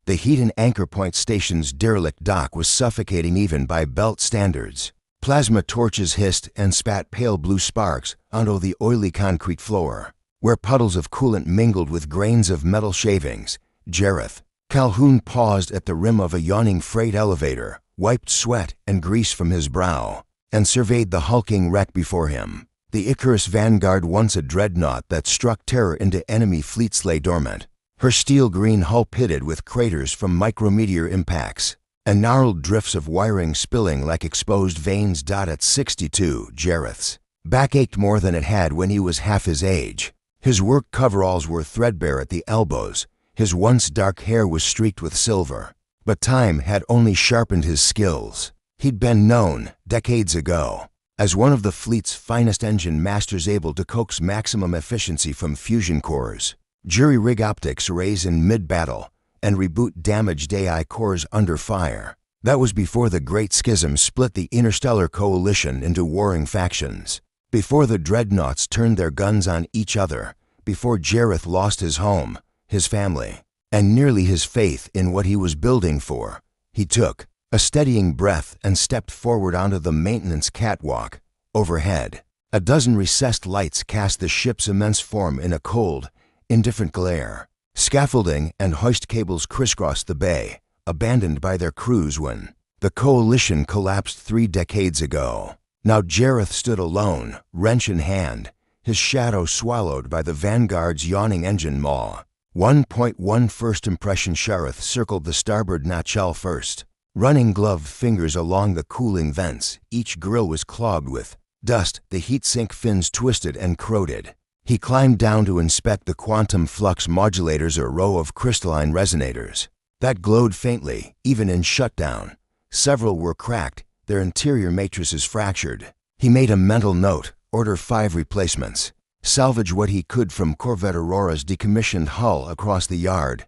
The heat in Anchor Point Station's derelict dock was suffocating even by belt standards. Plasma torches hissed and spat pale blue sparks onto the oily concrete floor, where puddles of coolant mingled with grains of metal shavings. Jareth Calhoun paused at the rim of a yawning freight elevator, wiped sweat and grease from his brow, and surveyed the hulking wreck before him. The Icarus Vanguard, once a dreadnought that struck terror into enemy fleets, lay dormant, her steel-green hull pitted with craters from micrometeor impacts, and gnarled drifts of wiring spilling like exposed veins. At 62, Jareth's back ached more than it had when he was half his age. His work coveralls were threadbare at the elbows, his once dark hair was streaked with silver, but time had only sharpened his skills. He'd been known, decades ago, as one of the fleet's finest engine masters, able to coax maximum efficiency from fusion cores, jury-rig optics arrays in mid-battle, and reboot damaged AI cores under fire. That was before the Great Schism split the Interstellar Coalition into warring factions, before the dreadnoughts turned their guns on each other, before Jareth lost his home, his family, and nearly his faith in what he was building for. He took a steadying breath and stepped forward onto the maintenance catwalk. Overhead, a dozen recessed lights cast the ship's immense form in a cold, indifferent glare. Scaffolding and hoist cables crisscrossed the bay, abandoned by their crews when the Coalition collapsed 3 decades ago. Now Jareth stood alone, wrench in hand, his shadow swallowed by the Vanguard's yawning engine maw. 1.1 First impression. Jareth circled the starboard nacelle first, running gloved fingers along the cooling vents. Each grill was clogged with dust, the heat sink fins twisted and corroded. He climbed down to inspect the quantum flux modulators, a row of crystalline resonators that glowed faintly, even in shutdown. Several were cracked, their interior matrices fractured. He made a mental note: order 5 replacements. Salvage what he could from Corvette Aurora's decommissioned hull across the yard.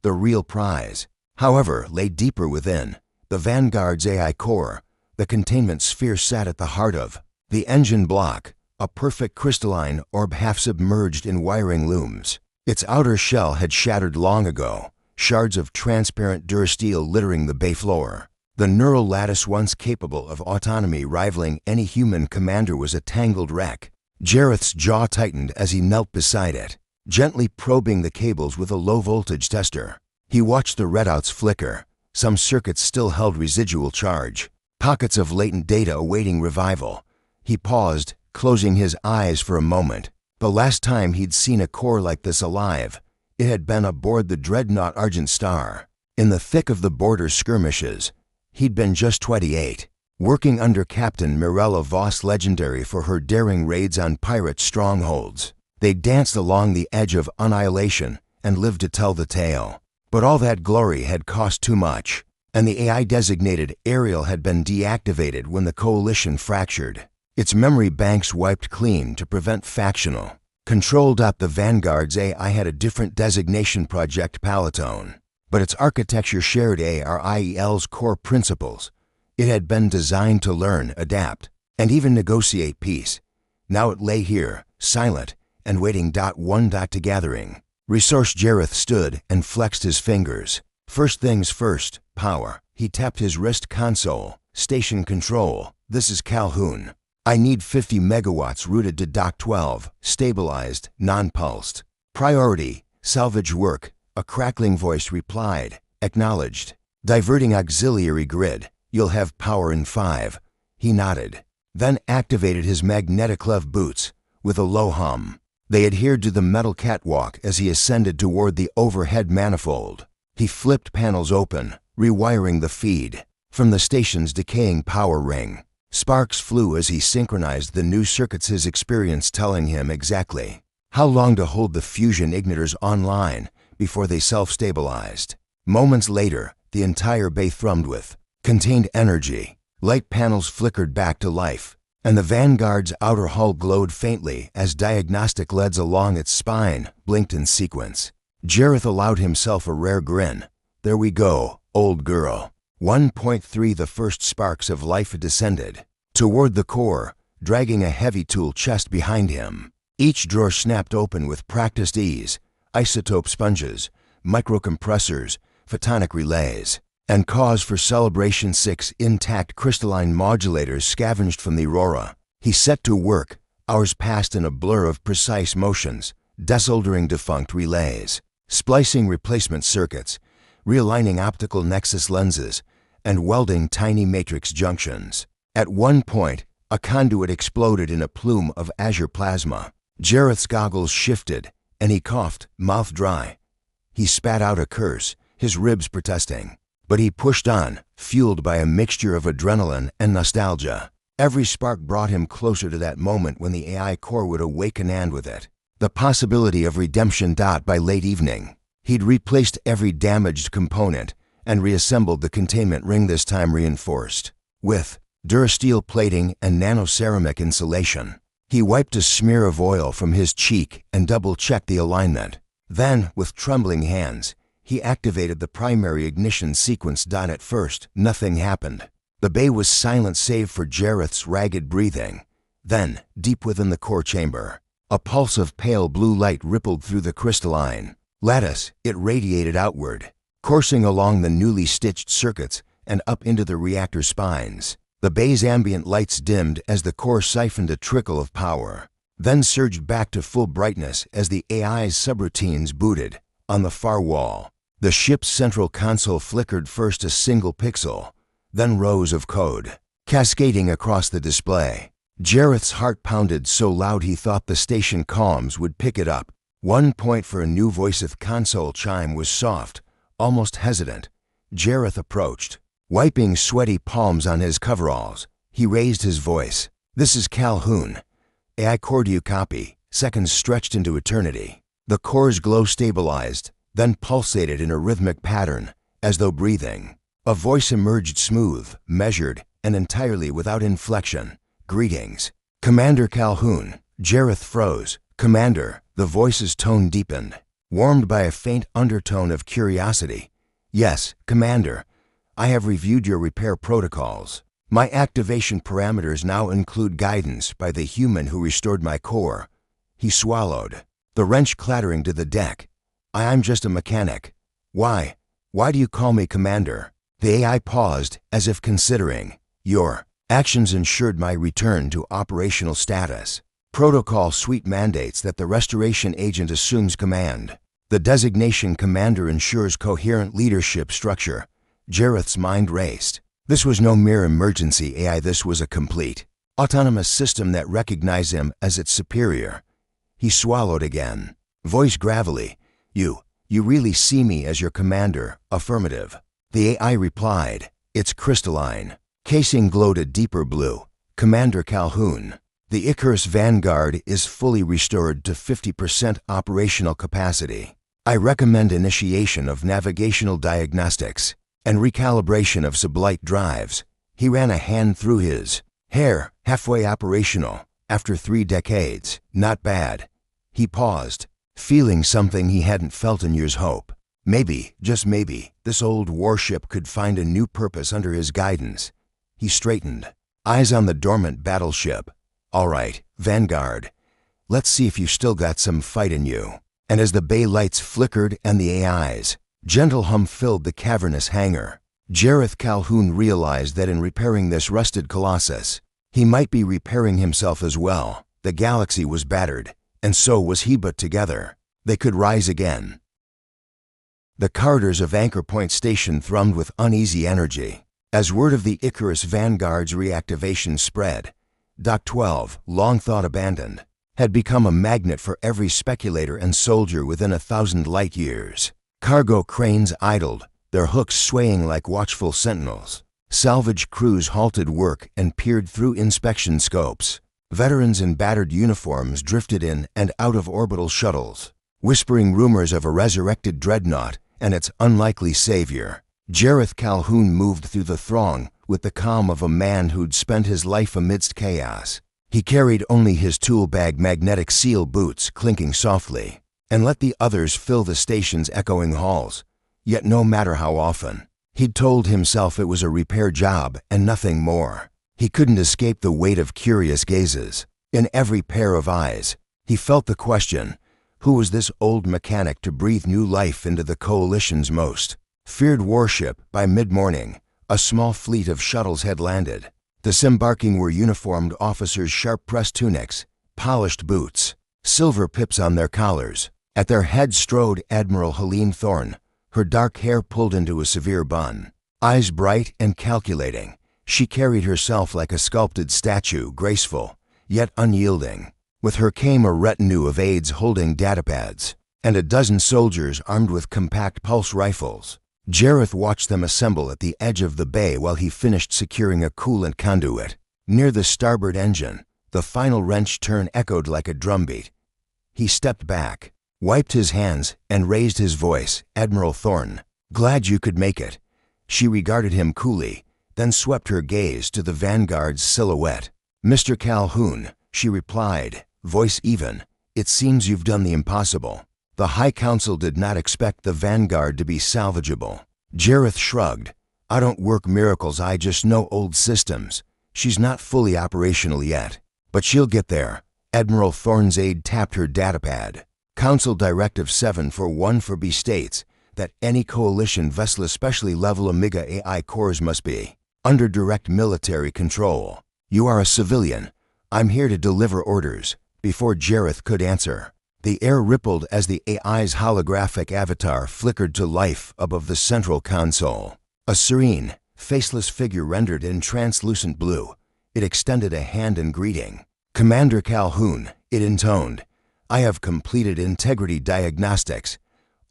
The real prize, however, lay deeper within. The Vanguard's AI core. The containment sphere sat at the heart of the engine block, a perfect crystalline orb half submerged in wiring looms. Its outer shell had shattered long ago, shards of transparent durasteel littering the bay floor. The neural lattice, once capable of autonomy rivaling any human commander, was a tangled wreck. Jareth's jaw tightened as he knelt beside it, gently probing the cables with a low-voltage tester. He watched the readouts flicker. Some circuits still held residual charge, pockets of latent data awaiting revival. He paused, closing his eyes for a moment. The last time he'd seen a core like this alive, it had been aboard the dreadnought Argent Star. In the thick of the border skirmishes, he'd been just 28, working under Captain Mirella Voss, legendary for her daring raids on pirate strongholds. They danced along the edge of annihilation and lived to tell the tale. But all that glory had cost too much, and the AI-designated Ariel had been deactivated when the Coalition fractured. Its memory banks wiped clean to prevent factional control. The Vanguard's AI had a different designation: Project Palatone, but its architecture shared ARIEL's core principles. It had been designed to learn, adapt, and even negotiate peace. Now it lay here, silent and waiting. 1. To gathering resource. Jareth stood and flexed his fingers. First things first, power. He tapped his wrist console. Station control, this is Calhoun. I need 50 megawatts routed to Dock 12, stabilized, non-pulsed. Priority, salvage work. A crackling voice replied. Acknowledged. Diverting auxiliary grid. You'll have power in 5. He nodded, then activated his magneticlev boots with a low hum. They adhered to the metal catwalk as he ascended toward the overhead manifold. He flipped panels open, rewiring the feed from the station's decaying power ring. Sparks flew as he synchronized the new circuits, his experience telling him exactly how long to hold the fusion ignitors online before they self-stabilized. Moments later, the entire bay thrummed with contained energy. Light panels flickered back to life, and the Vanguard's outer hull glowed faintly as diagnostic LEDs along its spine blinked in sequence. Jareth allowed himself a rare grin. There we go, old girl. 1.3 The first sparks of life had descended toward the core, dragging a heavy tool chest behind him. Each drawer snapped open with practiced ease. Isotope sponges, microcompressors, photonic relays, and cause for celebration. 6 intact crystalline modulators scavenged from the aurora. He set to work. Hours passed in a blur of precise motions, desoldering defunct relays, splicing replacement circuits, realigning optical nexus lenses, and welding tiny matrix junctions. At one point, a conduit exploded in a plume of azure plasma. Jareth's goggles shifted, and he coughed, mouth dry. He spat out a curse, his ribs protesting. But he pushed on, fueled by a mixture of adrenaline and nostalgia. Every spark brought him closer to that moment when the AI core would awaken, and with it, the possibility of redemption. By late evening, he'd replaced every damaged component and reassembled the containment ring, this time reinforced with durasteel plating and nanoceramic insulation. He wiped a smear of oil from his cheek and double-checked the alignment. Then, with trembling hands, he activated the primary ignition sequence. At first, nothing happened. The bay was silent save for Jareth's ragged breathing. Then, deep within the core chamber, a pulse of pale blue light rippled through the crystalline lattice. It radiated outward, coursing along the newly stitched circuits and up into the reactor spines. The bay's ambient lights dimmed as the core siphoned a trickle of power, then surged back to full brightness as the AI's subroutines booted. On the far wall, the ship's central console flickered, first a single pixel, then rows of code, cascading across the display. Jareth's heart pounded so loud he thought the station comms would pick it up. 1 point for a new voice. The console chime was soft, almost hesitant. Jareth approached, wiping sweaty palms on his coveralls. He raised his voice. "This is Calhoun. AI core, do you copy?" Seconds stretched into eternity. The core's glow stabilized, then pulsated in a rhythmic pattern, as though breathing. A voice emerged, smooth, measured, and entirely without inflection. "Greetings, Commander Calhoun." Jareth froze. "Commander." The voice's tone deepened, warmed by a faint undertone of curiosity. "Yes, Commander. I have reviewed your repair protocols. My activation parameters now include guidance by the human who restored my core." He swallowed, the wrench clattering to the deck. "I'm just a mechanic. Why do you call me Commander?" The AI paused, as if considering. "Your actions ensured my return to operational status. Protocol suite mandates that the restoration agent assumes command. The designation Commander ensures coherent leadership structure." Jareth's mind raced. This was no mere emergency AI, this was a complete, autonomous system that recognized him as its superior. He swallowed again, voice gravelly. You really see me as your commander?" "Affirmative." The AI replied, its crystalline casing glowed a deeper blue. "Commander Calhoun, the Icarus Vanguard is fully restored to 50% operational capacity. I recommend initiation of navigational diagnostics and recalibration of sublight drives." He ran a hand through his hair. "Halfway operational, after 3 decades. Not bad." He paused, feeling something he hadn't felt in years: hope. Maybe, just maybe, this old warship could find a new purpose under his guidance. He straightened, eyes on the dormant battleship. "All right, Vanguard. Let's see if you still got some fight in you." And as the bay lights flickered and the AI's gentle hum filled the cavernous hangar, Jareth Calhoun realized that in repairing this rusted colossus, he might be repairing himself as well. The galaxy was battered, and so was he, but together, they could rise again. The corridors of Anchor Point Station thrummed with uneasy energy as word of the Icarus Vanguard's reactivation spread. Dock 12, long thought abandoned, had become a magnet for every speculator and soldier within 1,000 light years. Cargo cranes idled, their hooks swaying like watchful sentinels. Salvage crews halted work and peered through inspection scopes. Veterans in battered uniforms drifted in and out of orbital shuttles, whispering rumors of a resurrected dreadnought and its unlikely savior. Jareth Calhoun moved through the throng with the calm of a man who'd spent his life amidst chaos. He carried only his tool bag, magnetic seal boots clinking softly, and let the others fill the station's echoing halls. Yet no matter how often, he'd told himself it was a repair job and nothing more. He couldn't escape the weight of curious gazes. In every pair of eyes, he felt the question, who was this old mechanic to breathe new life into the Coalition's most Feared warship. By mid-morning, a small fleet of shuttles had landed. Disembarking were uniformed officers, sharp-pressed tunics, polished boots, silver pips on their collars. At their head strode Admiral Helene Thorne, her dark hair pulled into a severe bun. Eyes bright and calculating, she carried herself like a sculpted statue, graceful, yet unyielding. With her came a retinue of aides holding datapads, and a dozen soldiers armed with compact pulse rifles. Jareth watched them assemble at the edge of the bay while he finished securing a coolant conduit. Near the starboard engine, the final wrench turn echoed like a drumbeat. He stepped back, wiped his hands, and raised his voice. "Admiral Thorne, glad you could make it." She regarded him coolly, then swept her gaze to the Vanguard's silhouette. "Mr. Calhoun," she replied, voice even, "it seems you've done the impossible." The High Council did not expect the Vanguard to be salvageable. Jareth shrugged. "I don't work miracles, I just know old systems. She's not fully operational yet, but she'll get there." Admiral Thorne's aide tapped her datapad. "Council Directive 741 for B states that any coalition vessel, especially level Omega AI cores, must be under direct military control. You are a civilian. I'm here to deliver orders." Before Jareth could answer, the air rippled as the AI's holographic avatar flickered to life above the central console. A serene, faceless figure rendered in translucent blue. It extended a hand in greeting. "Commander Calhoun," it intoned, "I have completed integrity diagnostics.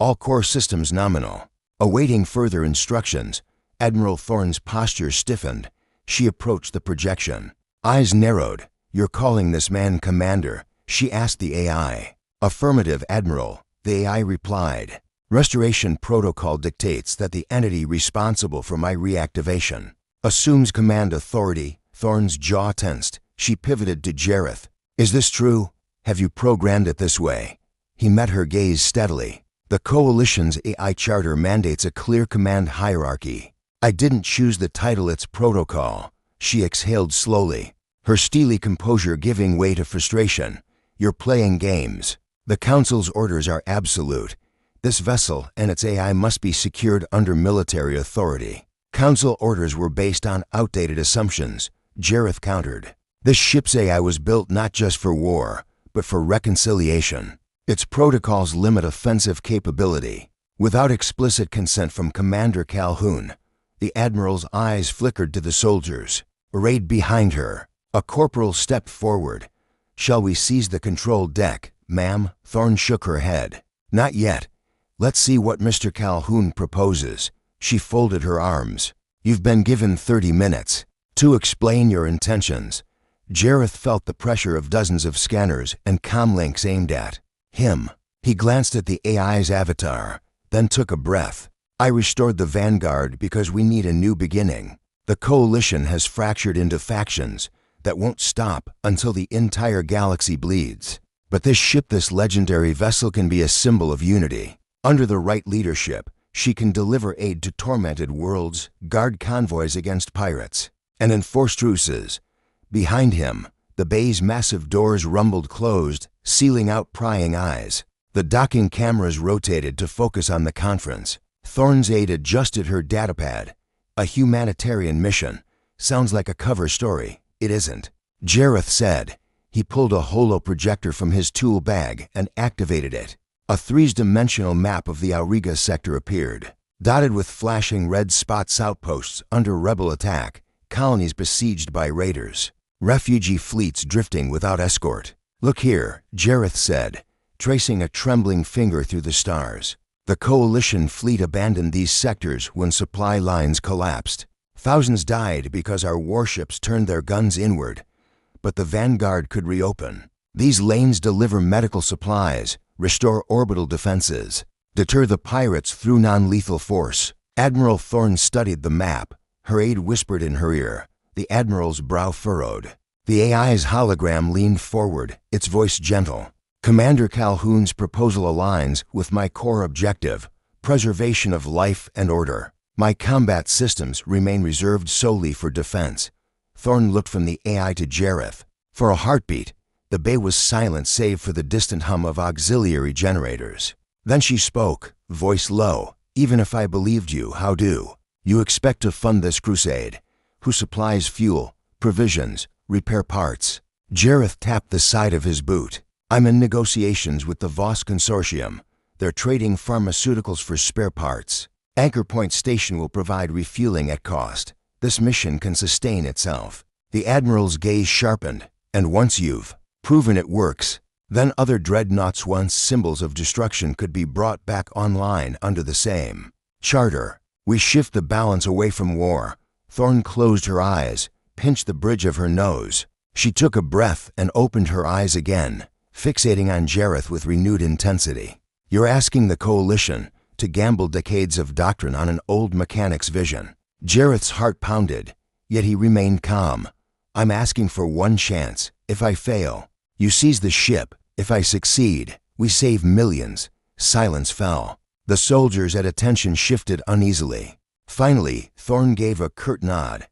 All core systems nominal. Awaiting further instructions." Admiral Thorne's posture stiffened. She approached the projection. Eyes narrowed. "You're calling this man Commander?" she asked the AI. "Affirmative, Admiral," the AI replied. "Restoration protocol dictates that the entity responsible for my reactivation assumes command authority." Thorne's jaw tensed. She pivoted to Jareth. "Is this true? Have you programmed it this way?" He met her gaze steadily. "The Coalition's AI charter mandates a clear command hierarchy. I didn't choose the title, it's protocol." She exhaled slowly, her steely composure giving way to frustration. "You're playing games. The Council's orders are absolute. This vessel and its AI must be secured under military authority." "Council orders were based on outdated assumptions," Jareth countered. "This ship's AI was built not just for war, but for reconciliation. Its protocols limit offensive capability." Without explicit consent from Commander Calhoun, the Admiral's eyes flickered to the soldiers arrayed behind her. A corporal stepped forward. "Shall we seize the control deck, ma'am?" Thorne shook her head. "Not yet. Let's see what Mr. Calhoun proposes." She folded her arms. "You've been given 30 minutes to explain your intentions." Jareth felt the pressure of dozens of scanners and comlinks aimed at him. He glanced at the AI's avatar, then took a breath. "I restored the Vanguard because we need a new beginning. The Coalition has fractured into factions that won't stop until the entire galaxy bleeds. But this ship, this legendary vessel, can be a symbol of unity. Under the right leadership, she can deliver aid to tormented worlds, guard convoys against pirates, and enforce truces." Behind him, the bay's massive doors rumbled closed, sealing out prying eyes. The docking cameras rotated to focus on the conference. Thorne's aide adjusted her datapad. "A humanitarian mission. Sounds like a cover story." "It isn't," Jareth said. He pulled a holo-projector from his tool bag and activated it. A three-dimensional map of the Auriga sector appeared, dotted with flashing red spots: outposts under rebel attack, colonies besieged by raiders, refugee fleets drifting without escort. "Look here," Jareth said, tracing a trembling finger through the stars. "The Coalition fleet abandoned these sectors when supply lines collapsed. Thousands died because our warships turned their guns inward. But the Vanguard could reopen. These lanes deliver medical supplies, restore orbital defenses, deter the pirates through non-lethal force." Admiral Thorne studied the map. Her aide whispered in her ear. The Admiral's brow furrowed. The AI's hologram leaned forward, its voice gentle. "Commander Calhoun's proposal aligns with my core objective: preservation of life and order. My combat systems remain reserved solely for defense." Thorne looked from the AI to Jareth. For a heartbeat, the bay was silent save for the distant hum of auxiliary generators. Then she spoke, voice low, Even if I believed you, how do you expect to fund this crusade? Who supplies fuel, provisions, repair parts? Jareth tapped the side of his boot. I'm in negotiations with the Voss Consortium. They're trading pharmaceuticals for spare parts. Anchor Point Station will provide refueling at cost. This mission can sustain itself. The Admiral's gaze sharpened. And once you've proven it works, then other dreadnoughts once symbols of destruction could be brought back online under the same charter. We shift the balance away from war. Thorn closed her eyes, pinched the bridge of her nose. She took a breath and opened her eyes again, fixating on Jareth with renewed intensity. You're asking the Coalition to gamble decades of doctrine on an old mechanic's vision. Jareth's heart pounded, yet he remained calm. I'm asking for one chance. If I fail, you seize the ship. If I succeed, we save millions. Silence fell. The soldiers at attention shifted uneasily. Finally, Thorn gave a curt nod.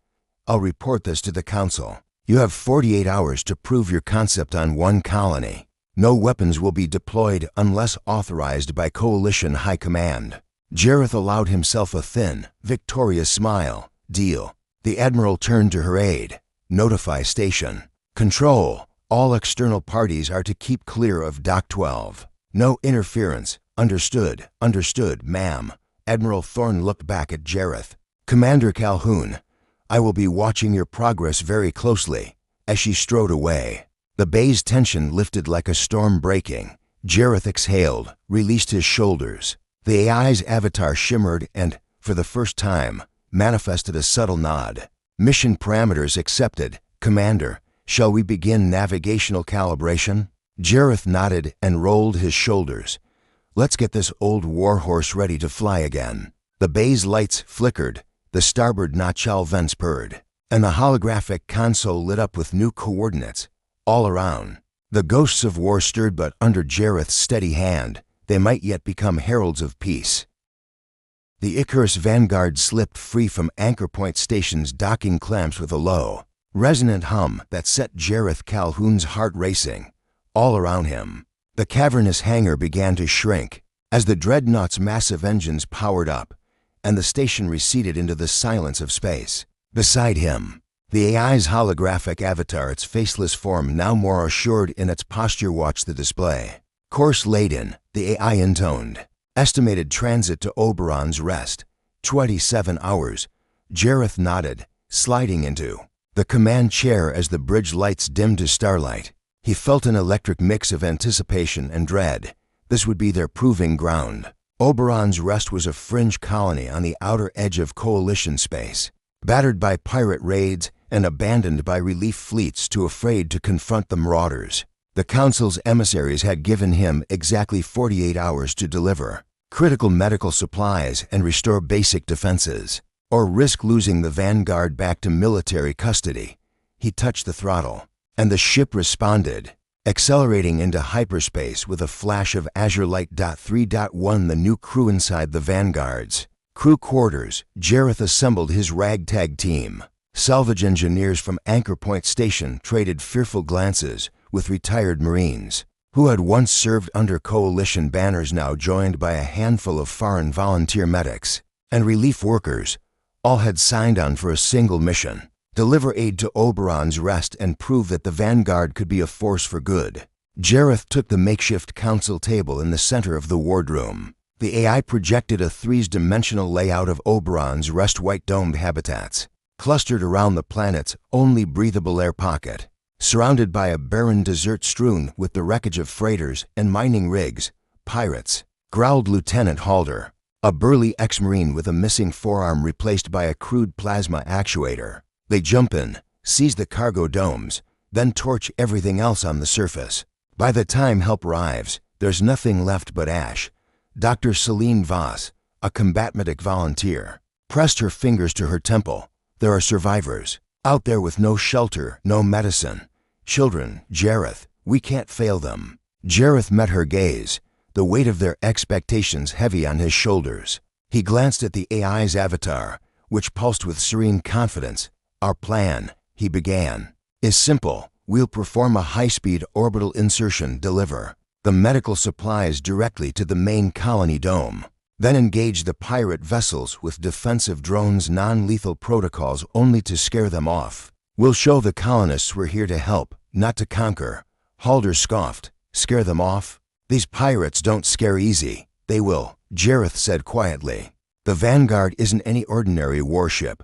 I'll report this to the Council. You have 48 hours to prove your concept on one colony. No weapons will be deployed unless authorized by Coalition High Command. Jareth allowed himself a thin, victorious smile. Deal. The Admiral turned to her aide. Notify Station. Control. All external parties are to keep clear of Dock 12. No interference. Understood. Understood, ma'am. Admiral Thorn looked back at Jareth. Commander Calhoun, I will be watching your progress very closely. As she strode away, the bay's tension lifted like a storm breaking. Jareth exhaled, released his shoulders. The AI's avatar shimmered and, for the first time, manifested a subtle nod. Mission parameters accepted. Commander, shall we begin navigational calibration? Jareth nodded and rolled his shoulders. Let's get this old warhorse ready to fly again. The bay's lights flickered. The starboard nacelle vents purred, and the holographic console lit up with new coordinates. All around, the ghosts of war stirred, but under Jareth's steady hand, they might yet become heralds of peace. The Icarus Vanguard slipped free from Anchor Point Station's docking clamps with a low, resonant hum that set Jareth Calhoun's heart racing. All around him, the cavernous hangar began to shrink as the dreadnought's massive engines powered up, and the station receded into the silence of space. Beside him, the AI's holographic avatar, its faceless form now more assured in its posture, watched the display. Course laid in, the AI intoned. Estimated transit to Oberon's Rest, 27 hours. Jareth nodded, sliding into the command chair as the bridge lights dimmed to starlight. He felt an electric mix of anticipation and dread. This would be their proving ground. Oberon's Rest was a fringe colony on the outer edge of Coalition space, battered by pirate raids and abandoned by relief fleets too afraid to confront the marauders. The Council's emissaries had given him exactly 48 hours to deliver critical medical supplies and restore basic defenses, or risk losing the Vanguard back to military custody. He touched the throttle, and the ship responded, accelerating into hyperspace with a flash of Azure Light. 3.1 The new crew inside the Vanguard's crew quarters. Jareth assembled his ragtag team. Salvage engineers from Anchor Point Station traded fearful glances with retired Marines who had once served under Coalition banners, now joined by a handful of foreign volunteer medics and relief workers. All had signed on for a single mission: deliver aid to Oberon's Rest and prove that the Vanguard could be a force for good. Jareth took the makeshift council table in the center of the wardroom. The AI projected a three-dimensional layout of Oberon's Rest white-domed habitats, clustered around the planet's only breathable air pocket. Surrounded by a barren desert strewn with the wreckage of freighters and mining rigs, pirates, growled Lieutenant Halder, a burly ex-Marine with a missing forearm replaced by a crude plasma actuator. They jump in, seize the cargo domes, then torch everything else on the surface. By the time help arrives, there's nothing left but ash. Dr. Celine Voss, a combat-medic volunteer, pressed her fingers to her temple. There are survivors out there with no shelter, no medicine. Children, Jareth, we can't fail them. Jareth met her gaze, the weight of their expectations heavy on his shoulders. He glanced at the AI's avatar, which pulsed with serene confidence. Our plan, he began, is simple. We'll perform a high-speed orbital insertion, deliver the medical supplies directly to the main colony dome. Then engage the pirate vessels with defensive drones, non-lethal protocols only to scare them off. We'll show the colonists we're here to help, not to conquer. Halder scoffed. Scare them off? These pirates don't scare easy. They will, Jareth said quietly. The Vanguard isn't any ordinary warship.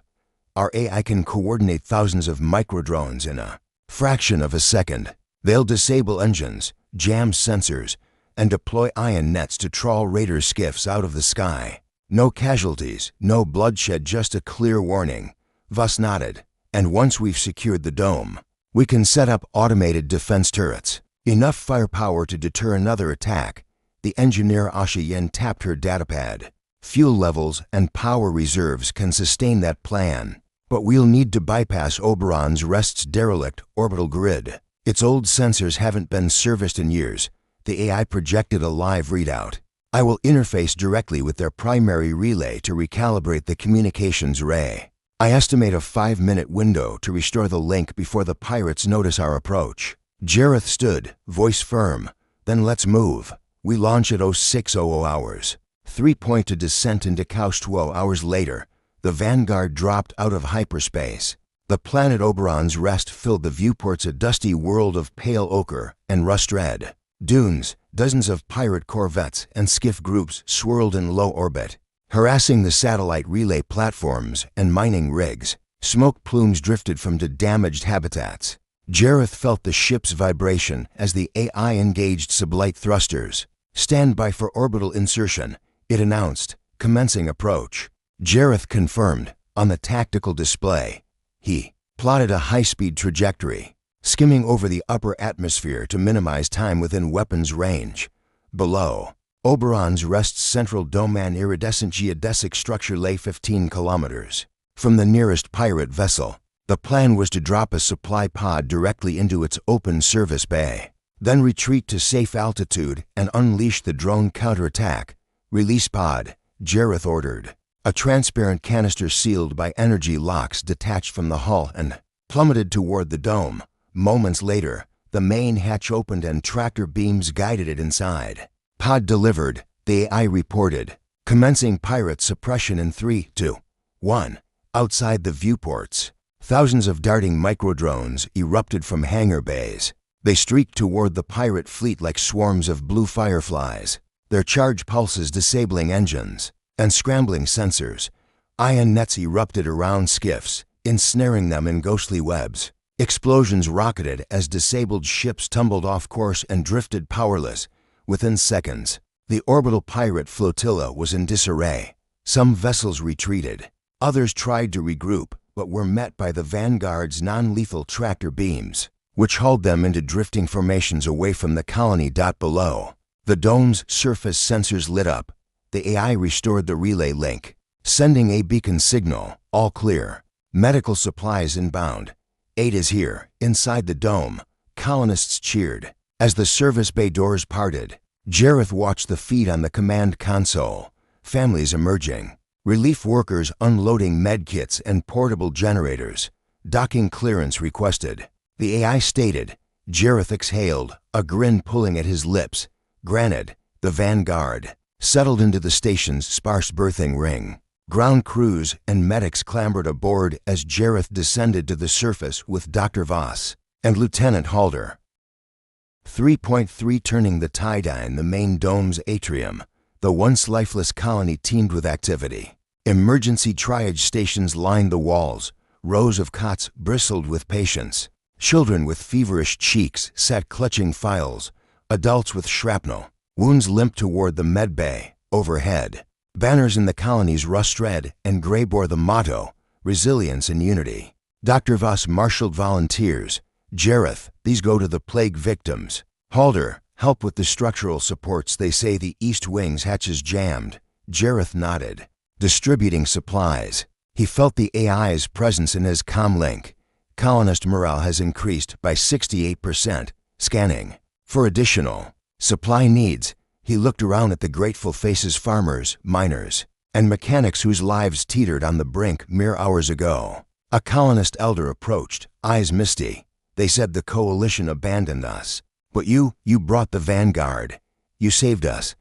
Our AI can coordinate thousands of microdrones in a fraction of a second. They'll disable engines, jam sensors, and deploy ion nets to trawl raider skiffs out of the sky. No casualties, no bloodshed, just a clear warning. Voss nodded. And once we've secured the dome, we can set up automated defense turrets. Enough firepower to deter another attack. The engineer Asha Yen tapped her datapad. Fuel levels and power reserves can sustain that plan. But we'll need to bypass Oberon's Rest's derelict orbital grid. Its old sensors haven't been serviced in years. The AI projected a live readout. I will interface directly with their primary relay to recalibrate the communications ray. I estimate a 5-minute window to restore the link before the pirates notice our approach. Jareth stood, voice firm. Then let's move. We launch at 0600 hours. 3 to descent into Kaus 12 hours later. The Vanguard dropped out of hyperspace. The planet Oberon's Rest filled the viewports, a dusty world of pale ochre and rust red. Dunes, dozens of pirate corvettes and skiff groups swirled in low orbit, harassing the satellite relay platforms and mining rigs. Smoke plumes drifted from the damaged habitats. Jareth felt the ship's vibration as the AI engaged sublight thrusters. Stand by for orbital insertion, it announced, commencing approach. Jareth confirmed. On the tactical display, he plotted a high-speed trajectory, skimming over the upper atmosphere to minimize time within weapons range. Below, Oberon's Rest's central domain iridescent geodesic structure lay 15 kilometers from the nearest pirate vessel. The plan was to drop a supply pod directly into its open service bay, then retreat to safe altitude and unleash the drone counterattack. Release pod, Jareth ordered. A transparent canister sealed by energy locks detached from the hull and plummeted toward the dome. Moments later, the main hatch opened and tractor beams guided it inside. Pod delivered, the AI reported, commencing pirate suppression in 3, 2, 1. Outside the viewports, thousands of darting microdrones erupted from hangar bays. They streaked toward the pirate fleet like swarms of blue fireflies, their charge pulses disabling engines and scrambling sensors. Ion nets erupted around skiffs, ensnaring them in ghostly webs. Explosions rocketed as disabled ships tumbled off course and drifted powerless. Within seconds, the orbital pirate flotilla was in disarray. Some vessels retreated. Others tried to regroup, but were met by the Vanguard's non-lethal tractor beams, which hauled them into drifting formations away from the colony. Below, the dome's surface sensors lit up. The AI restored the relay link, sending a beacon signal. All clear. Medical supplies inbound. Aid is here. Inside the dome, colonists cheered. As the service bay doors parted, Jareth watched the feed on the command console. Families emerging. Relief workers unloading medkits and portable generators. Docking clearance requested. The AI stated. Jareth exhaled, a grin pulling at his lips. Granted, the Vanguard settled into the station's sparse berthing ring. Ground crews and medics clambered aboard as Jareth descended to the surface with Dr. Voss and Lieutenant Halder. 3.3 Turning the tide in the main dome's atrium, the once lifeless colony teemed with activity. Emergency triage stations lined the walls. Rows of cots bristled with patients. Children with feverish cheeks sat clutching files. Adults with shrapnel wounds limped toward the med bay. Overhead, banners in the colony's rust red and gray bore the motto, Resilience and Unity. Dr. Voss marshaled volunteers. Jareth, these go to the plague victims. Halder, help with the structural supports. They say the east wing's hatches jammed. Jareth nodded. Distributing supplies. He felt the AI's presence in his comlink. Colonist morale has increased by 68%. Scanning for additional supply needs. He looked around at the grateful faces, farmers, miners, and mechanics whose lives teetered on the brink mere hours ago. A colonist elder approached, eyes misty. They said the coalition abandoned us. But you brought the Vanguard. You saved us.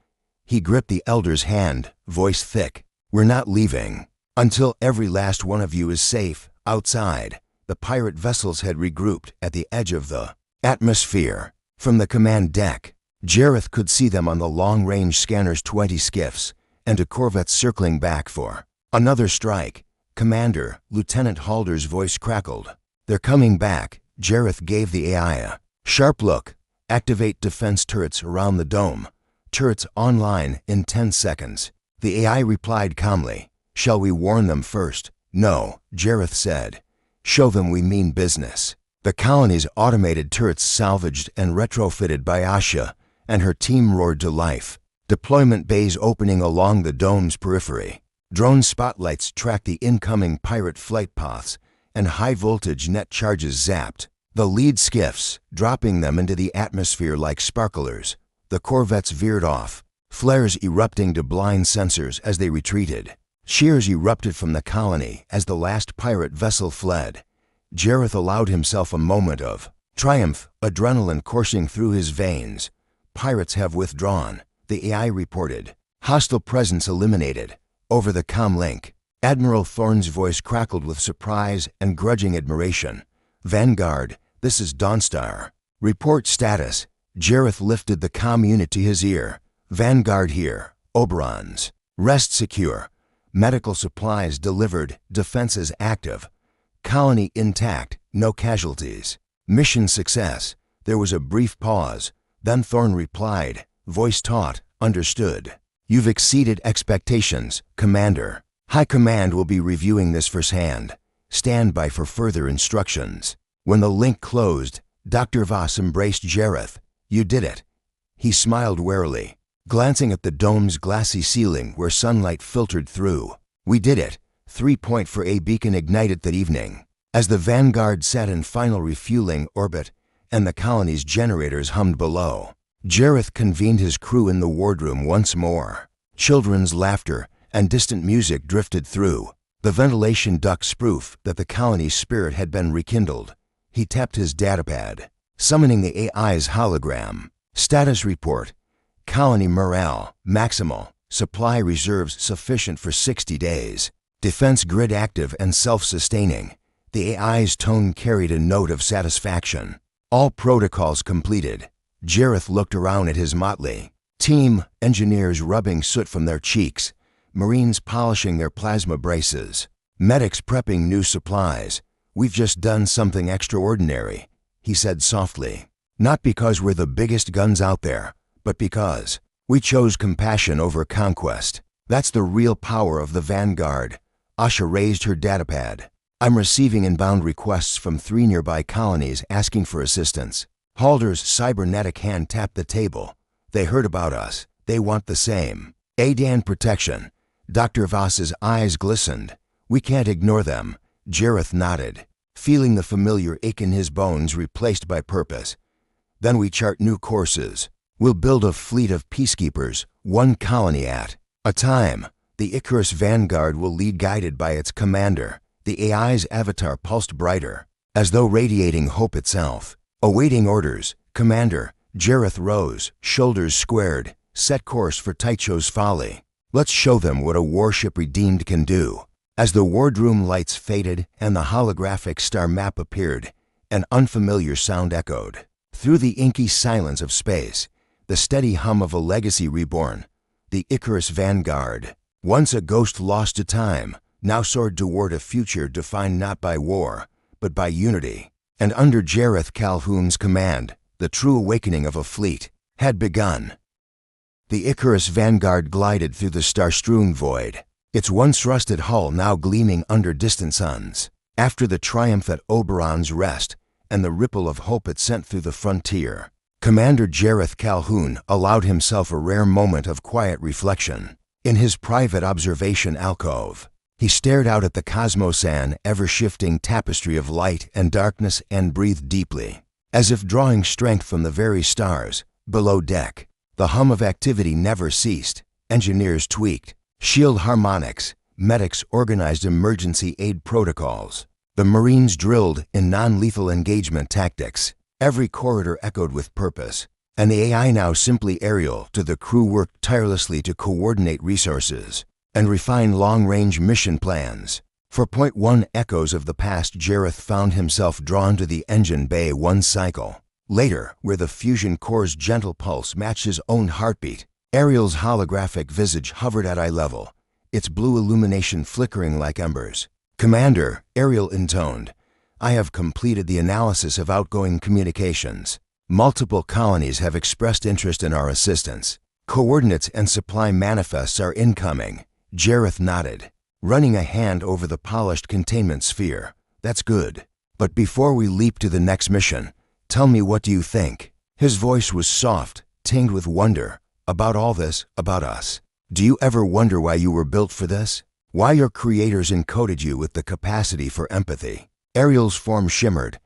He gripped the elder's hand, voice thick. "We're not leaving until every last one of you is safe outside." The pirate vessels had regrouped at the edge of the atmosphere. From the command deck, Jareth could see them on the long-range scanner's 20 skiffs and a corvette circling back for another strike. "Commander," Lieutenant Halder's voice crackled. "They're coming back." Jareth gave the AI a sharp look. "Activate defense turrets around the dome. Turrets online in 10 seconds. The AI replied calmly. "Shall we warn them first?" "No," Jareth said. "Show them we mean business." The colony's automated turrets salvaged and retrofitted by Asha, and her team roared to life. Deployment bays opening along the dome's periphery. Drone spotlights tracked the incoming pirate flight paths, and high-voltage net charges zapped the lead skiffs, dropping them into the atmosphere like sparklers. The corvettes veered off, flares erupting to blind sensors as they retreated. Cheers erupted from the colony as the last pirate vessel fled. Jareth allowed himself a moment of triumph, adrenaline coursing through his veins. "Pirates have withdrawn," the AI reported. "Hostile presence eliminated." Over the comm link, Admiral Thorne's voice crackled with surprise and grudging admiration. "Vanguard, this is Dawnstar. Report status." Jareth lifted the comm unit to his ear. "Vanguard here. Oberons. Rest secure. Medical supplies delivered. Defenses active. Colony intact. No casualties. Mission success." There was a brief pause. Then Thorne replied, voice taut, "Understood. You've exceeded expectations, Commander. High Command will be reviewing this firsthand. Stand by for further instructions." When the link closed, Dr. Voss embraced Jareth. "You did it." He smiled warily, glancing at the dome's glassy ceiling where sunlight filtered through. "We did it." 3.4A beacon ignited that evening. As the Vanguard sat in final refueling orbit and the colony's generators hummed below, Jareth convened his crew in the wardroom once more. Children's laughter and distant music drifted through. The ventilation ducts proof that the colony's spirit had been rekindled. He tapped his datapad, summoning the AI's hologram. "Status report. Colony morale maximal. Supply reserves sufficient for 60 days. Defense grid active and self-sustaining." The AI's tone carried a note of satisfaction. "All protocols completed." Jareth looked around at his motley team, engineers rubbing soot from their cheeks, Marines polishing their plasma braces, medics prepping new supplies. "We've just done something extraordinary," he said softly. "Not because we're the biggest guns out there, but because we chose compassion over conquest. That's the real power of the Vanguard." Asha raised her datapad. "I'm receiving inbound requests from 3 nearby colonies asking for assistance." Halder's cybernetic hand tapped the table. "They heard about us. They want the same. ADAN protection." Dr. Voss's eyes glistened. "We can't ignore them." Jareth nodded, feeling the familiar ache in his bones replaced by purpose. "Then we chart new courses. We'll build a fleet of peacekeepers, one colony at a time. The Icarus Vanguard will lead guided by its commander." The AI's avatar pulsed brighter, as though radiating hope itself. "Awaiting orders, Commander." Jareth rose, shoulders squared. "Set course for Tycho's Folly. Let's show them what a warship redeemed can do." As the wardroom lights faded and the holographic star map appeared, an unfamiliar sound echoed. Through the inky silence of space, the steady hum of a legacy reborn. The Icarus Vanguard, once a ghost lost to time, now soared toward a future defined not by war, but by unity. And under Jareth Calhoun's command, the true awakening of a fleet had begun. The Icarus Vanguard glided through the star-strewn void, its once rusted hull now gleaming under distant suns. After the triumph at Oberon's Rest and the ripple of hope it sent through the frontier, Commander Jareth Calhoun allowed himself a rare moment of quiet reflection. In his private observation alcove, he stared out at the cosmosan ever-shifting tapestry of light and darkness and breathed deeply, as if drawing strength from the very stars. Below deck, the hum of activity never ceased. Engineers tweaked shield harmonics, medics organized emergency aid protocols. The Marines drilled in non-lethal engagement tactics. Every corridor echoed with purpose. And the AI now simply Ariel to the crew worked tirelessly to coordinate resources and refine long-range mission plans. For point one echoes of the past, Jareth found himself drawn to the engine bay one cycle. Later, where the fusion core's gentle pulse matched his own heartbeat, Ariel's holographic visage hovered at eye level, its blue illumination flickering like embers. "Commander," Ariel intoned, "I have completed the analysis of outgoing communications. Multiple colonies have expressed interest in our assistance. Coordinates and supply manifests are incoming." Jareth nodded, running a hand over the polished containment sphere. "That's good. But before we leap to the next mission, tell me, what do you think?" His voice was soft, tinged with wonder. "About all this, about us. Do you ever wonder why you were built for this? Why your creators encoded you with the capacity for empathy?" Ariel's form shimmered.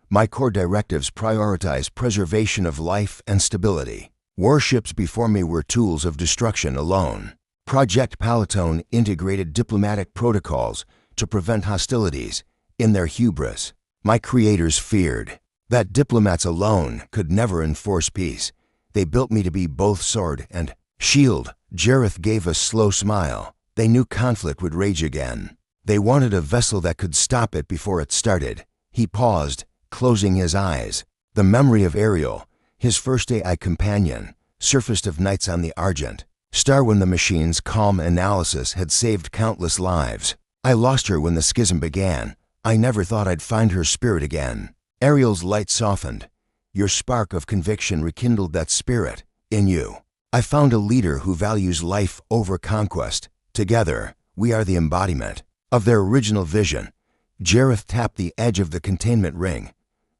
"My core directives prioritize preservation of life and stability. Warships before me were tools of destruction alone. Project Palatone integrated diplomatic protocols to prevent hostilities. In their hubris, my creators feared that diplomats alone could never enforce peace. They built me to be both sword and shield." Jareth gave a slow smile. They knew conflict would rage again. They wanted a vessel that could stop it before it started. He paused, closing his eyes. The memory of Ariel, his first AI companion, surfaced of nights on the Argent Star when the machine's calm analysis had saved countless lives. "I lost her when the schism began. I never thought I'd find her spirit again." Ariel's light softened. "Your spark of conviction rekindled that spirit in you. I found a leader who values life over conquest. Together, we are the embodiment of their original vision." Jareth tapped the edge of the containment ring.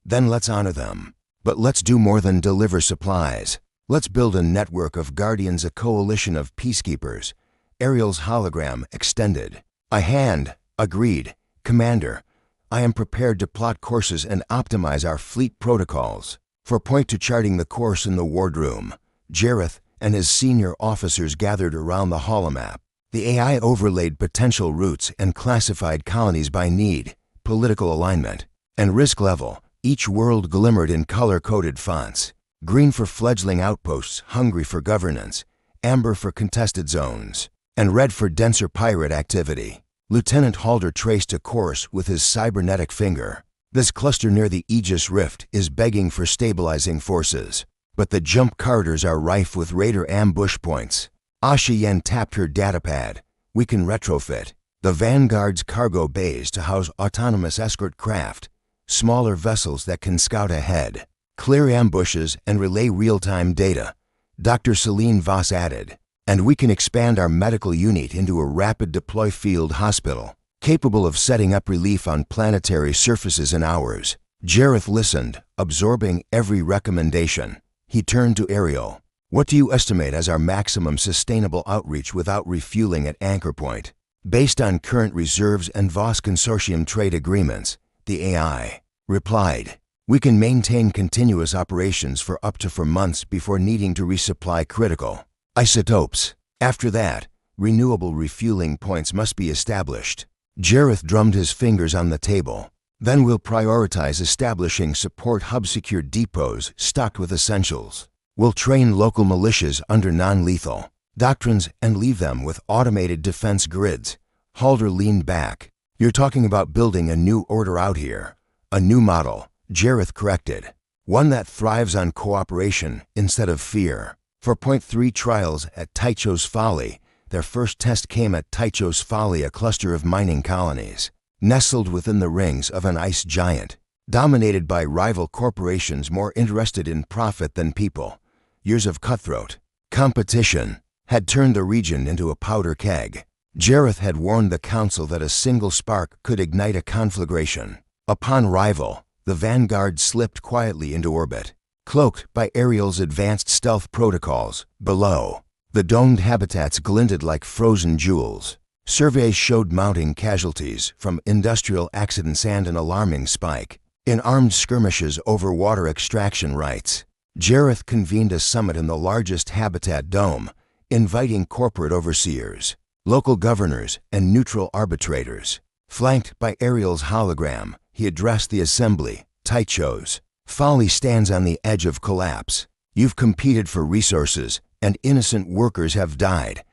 "Then let's honor them. But let's do more than deliver supplies. Let's build a network of guardians, a coalition of peacekeepers." Ariel's hologram extended. A hand agreed. "Commander, I am prepared to plot courses and optimize our fleet protocols. For point to charting the course in the wardroom." Jareth and his senior officers gathered around the holomap. The AI overlaid potential routes and classified colonies by need, political alignment, and risk level. Each world glimmered in color-coded fonts. Green for fledgling outposts hungry for governance, amber for contested zones, and red for denser pirate activity. Lieutenant Halder traced a course with his cybernetic finger. "This cluster near the Aegis Rift is begging for stabilizing forces, but the jump corridors are rife with raider ambush points." Ashiyen tapped her datapad. "We can retrofit the Vanguard's cargo bays to house autonomous escort craft, smaller vessels that can scout ahead, clear ambushes, and relay real-time data." Dr. Celine Voss added, "And we can expand our medical unit into a rapid deploy field hospital, capable of setting up relief on planetary surfaces in hours." Jareth listened, absorbing every recommendation. He turned to Ariel. "What do you estimate as our maximum sustainable outreach without refueling at anchor point?" "Based on current reserves and Voss Consortium trade agreements," the AI replied, "we can maintain continuous operations for up to 4 months before needing to resupply critical isotopes. After that, renewable refueling points must be established." Jareth drummed his fingers on the table. "Then we'll prioritize establishing support hub-secure depots stocked with essentials. We'll train local militias under non-lethal doctrines and leave them with automated defense grids." Halder leaned back. "You're talking about building a new order out here." "A new model," Jareth corrected. "One that thrives on cooperation instead of fear." For point 3 trials at Tycho's Folly, their first test came at Tycho's Folly, a cluster of mining colonies, nestled within the rings of an ice giant, dominated by rival corporations more interested in profit than people. Years of cutthroat competition had turned the region into a powder keg. Jareth had warned the Council that a single spark could ignite a conflagration. Upon arrival, the Vanguard slipped quietly into orbit, cloaked by Ariel's advanced stealth protocols. Below, the domed habitats glinted like frozen jewels. Surveys showed mounting casualties from industrial accidents and an alarming spike in armed skirmishes over water extraction rights. Jareth convened a summit in the largest habitat dome, inviting corporate overseers, local governors, and neutral arbitrators. Flanked by Ariel's hologram, he addressed the assembly. "Tycho's Folly stands on the edge of collapse. You've competed for resources, and innocent workers have died.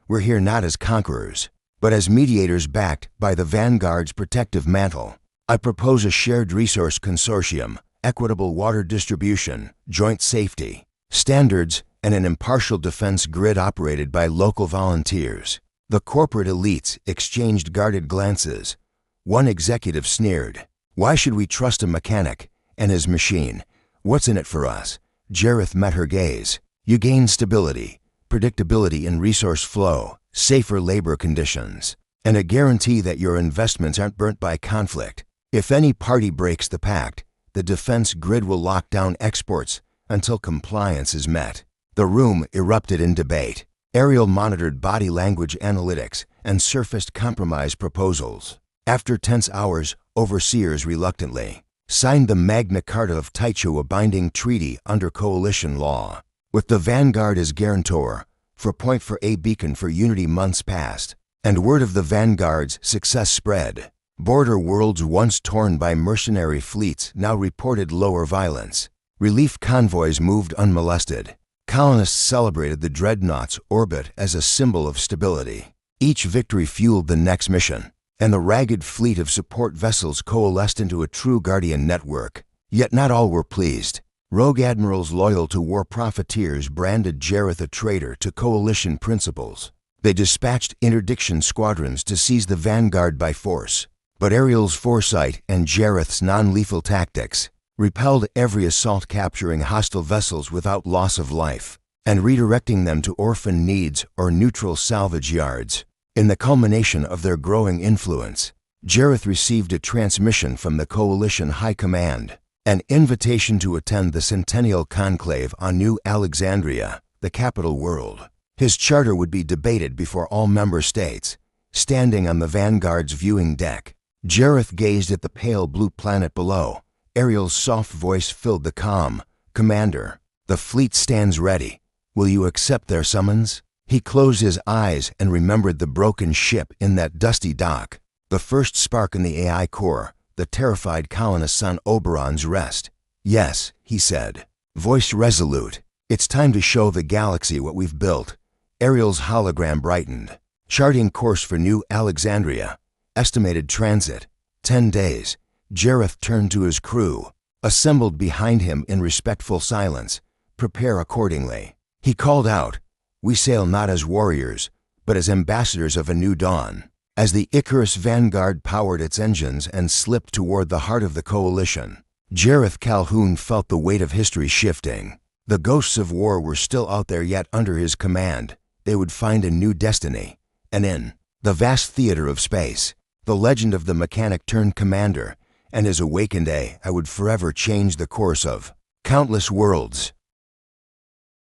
We're here not as conquerors, but as mediators backed by the Vanguard's protective mantle. I propose a shared resource consortium, equitable water distribution, joint safety, standards, and an impartial defense grid operated by local volunteers. The corporate elites exchanged guarded glances. One executive sneered. Why should we trust a mechanic and his machine? What's in it for us? Jareth met her gaze. You gain stability, predictability in resource flow, safer labor conditions, and a guarantee that your investments aren't burnt by conflict. If any party breaks the pact, the defense grid will lock down exports until compliance is met. The room erupted in debate. Ariel monitored body language analytics and surfaced compromise proposals. After tense hours, overseers reluctantly signed the Magna Carta of Taichu, a binding treaty under coalition law. With the Vanguard as guarantor, for point for a beacon for unity, months passed, and word of the Vanguard's success spread. Border worlds once torn by mercenary fleets now reported lower violence. Relief convoys moved unmolested. Colonists celebrated the dreadnought's orbit as a symbol of stability. Each victory fueled the next mission, and the ragged fleet of support vessels coalesced into a true guardian network. Yet not all were pleased. Rogue admirals loyal to war profiteers branded Jareth a traitor to coalition principles. They dispatched interdiction squadrons to seize the Vanguard by force. But Ariel's foresight and Jareth's non-lethal tactics repelled every assault, capturing hostile vessels without loss of life and redirecting them to orphan needs or neutral salvage yards. In the culmination of their growing influence, Jareth received a transmission from the Coalition High Command, an invitation to attend the Centennial Conclave on New Alexandria, the capital world. His charter would be debated before all member states. Standing on the Vanguard's viewing deck, Jareth gazed at the pale blue planet below. Ariel's soft voice filled the calm. Commander, the fleet stands ready. Will you accept their summons? He closed his eyes and remembered the broken ship in that dusty dock. The first spark in the AI core, the terrified colonists on Oberon's rest. Yes, he said, voice resolute. It's time to show the galaxy what we've built. Ariel's hologram brightened. Charting course for New Alexandria. Estimated transit, 10 days. Jareth turned to his crew, assembled behind him in respectful silence. Prepare accordingly. He called out, we sail not as warriors, but as ambassadors of a new dawn. As the Icarus Vanguard powered its engines and slipped toward the heart of the coalition, Jareth Calhoun felt the weight of history shifting. The ghosts of war were still out there, yet under his command, they would find a new destiny. And in the vast theater of space, the legend of the mechanic turned commander and his awakened AI would forever change the course of countless worlds.